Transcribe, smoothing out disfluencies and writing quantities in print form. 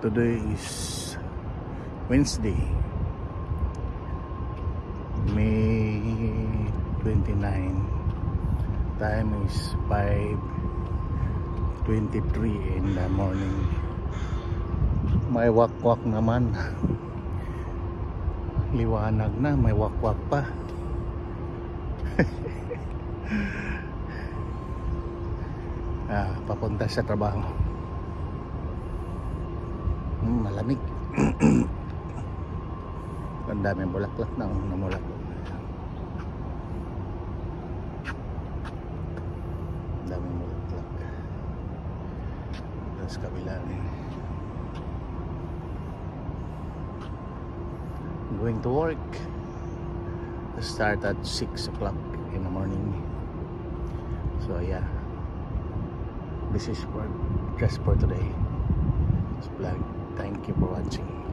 Today is Wednesday, May 29. Time is 5:23 in the morning. May wakwak naman. Liwanag na, may wakwak pa. Papunta sa trabaho. Malamig. Ang daming bulaklak na namulak. Ang daming bulaklak. Tapos kabila rin. Going to work. Start at 6 o'clock in the morning. So yeah, this is just for today. This vlog. Thank you for watching.